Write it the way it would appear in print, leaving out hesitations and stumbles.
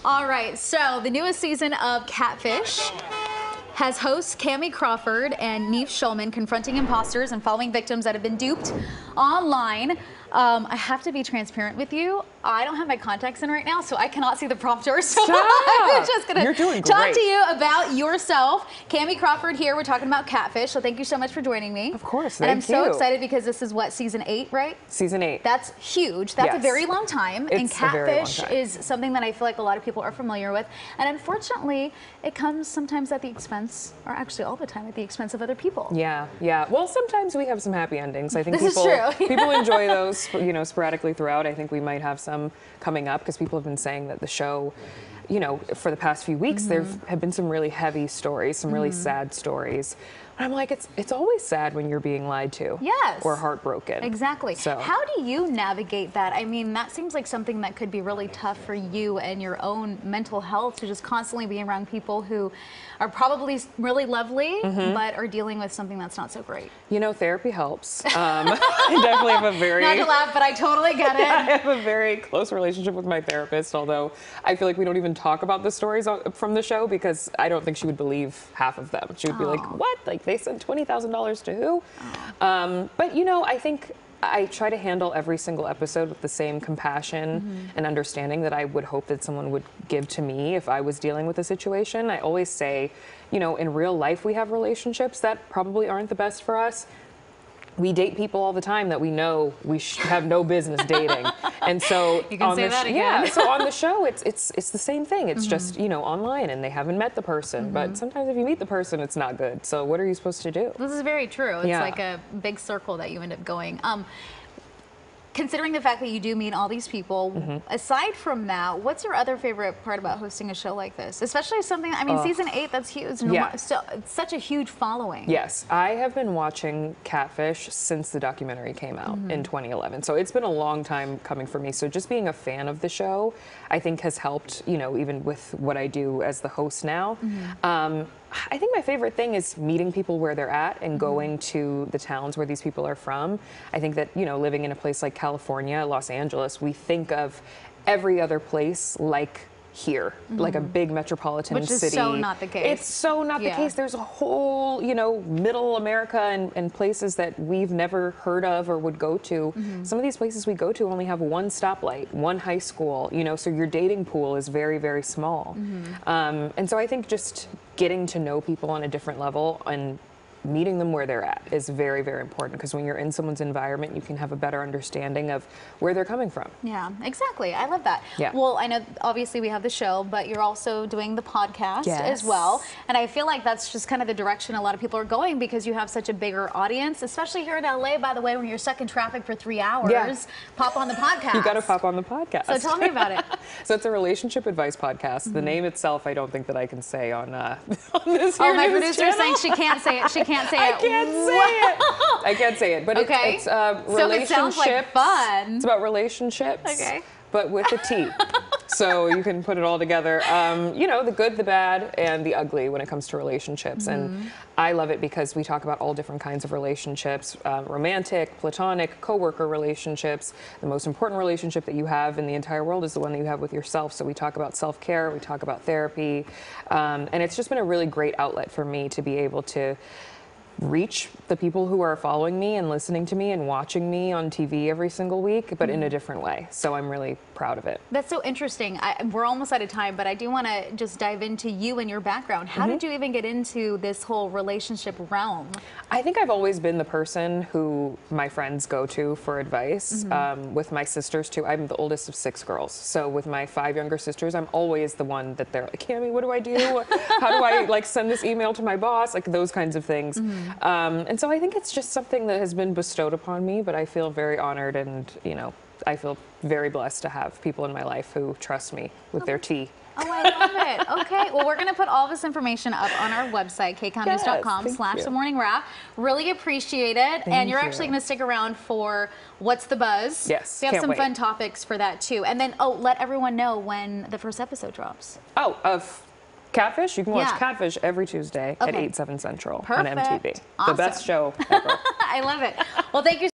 All right, so the newest season of Catfish has hosts Kamie Crawford and Neve Schulman confronting imposters and following victims that have been duped online. I have to be transparent with you. I don't have my contacts in right now, so I cannot see the prompter. So I'm just going to talk to you about yourself. Kamie Crawford here. We're talking about Catfish, so thank you so much for joining me. Of course, and I'm so excited because this is what, season 8, right? Season 8. That's huge. That's a very long time. It's and Catfish is something that I feel like a lot of people are familiar with. And unfortunately, it comes sometimes at the expense, or actually all the time at the expense of other people. Yeah, yeah. Well, sometimes we have some happy endings. I think this is true. people enjoy those, you know, sporadically throughout. I think we might have some coming up because people have been saying that the show, you know, for the past few weeks, there have been some really heavy stories, some really sad stories. And I'm like, it's always sad when you're being lied to. Yes. Or heartbroken. Exactly. So how do you navigate that? I mean, that seems like something that could be really tough for you and your own mental health, to just constantly be around people who are probably really lovely, but are dealing with something that's not so great. You know, therapy helps. I definitely have a very... Not to laugh, but I totally get it. I have a very close relationship with my therapist, although I feel like we don't even talk about the stories from the show because I don't think she would believe half of them. She would be like, what? Like, they sent $20,000 to who? But, you know, I think I try to handle every single episode with the same compassion and understanding that I would hope that someone would give to me if I was dealing with a situation. I always say, you know, in real life we have relationships that probably aren't the best for us. We date people all the time that we know we have no business dating, and so you can say that again. Yeah, so on the show it's the same thing. It's just, you know, online and they haven't met the person, but sometimes if you meet the person, it's not good. So what are you supposed to do? This is very true. It's like a big circle that you end up going. Considering the fact that you do meet all these people, aside from that, what's your other favorite part about hosting a show like this? Especially something, I mean, season 8, that's huge. So it's such a huge following. Yes, I have been watching Catfish since the documentary came out in 2011. So it's been a long time coming for me. So just being a fan of the show, I think has helped, you know, even with what I do as the host now. I think my favorite thing is meeting people where they're at and going to the towns where these people are from. I think that, you know, living in a place like California, Los Angeles, we think of every other place like here, like a big metropolitan city. Which is so not the case. It's so not the case. There's a whole, you know, middle America and places that we've never heard of or would go to. Some of these places we go to only have one stoplight, one high school, you know, so your dating pool is very, very small. And so I think just getting to know people on a different level and meeting them where they're at is very, very important, because when you're in someone's environment, you can have a better understanding of where they're coming from. Yeah, exactly. I love that. Yeah. Well, I know obviously we have the show, but you're also doing the podcast as well. And I feel like that's just kind of the direction a lot of people are going, because you have such a bigger audience, especially here in LA, by the way, when you're stuck in traffic for 3 hours, pop on the podcast. You got to pop on the podcast. So tell me about it. So it's a relationship advice podcast. The name itself, I don't think that I can say on this Oh, my news producer's saying she can't say it. She can't say it. I can't say it. I can't say it. But it's relationships. So it sounds like fun. It's about relationships, but with a T. So you can put it all together. You know, the good, the bad, and the ugly when it comes to relationships. And I love it because we talk about all different kinds of relationships, romantic, platonic, coworker relationships. The most important relationship that you have in the entire world is the one that you have with yourself. So we talk about self-care, we talk about therapy. And it's just been a really great outlet for me to be able to reach the people who are following me and listening to me and watching me on TV every single week, but in a different way. So I'm really proud of it. That's so interesting. We're almost out of time, but I do want to just dive into you and your background. How did you even get into this whole relationship realm? I think I've always been the person who my friends go to for advice. With my sisters too, I'm the oldest of 6 girls. So with my 5 younger sisters, I'm always the one that they're like, Kamie, what do I do? How do I like send this email to my boss? Like those kinds of things. And so I think it's just something that has been bestowed upon me, but I feel very honored, and, you know, I feel very blessed to have people in my life who trust me with their tea. Oh, I love it. Okay, well, we're going to put all this information up on our website, kcomnews.com/themorningwrap. Really appreciate it. And you're actually going to stick around for What's the Buzz? Yes, we have some fun topics for that, too. And then, let everyone know when the first episode drops. Oh, of Catfish? You can watch Catfish every Tuesday at 8/7 Central on MTV. Awesome. The best show ever. I love it. Well, thank you.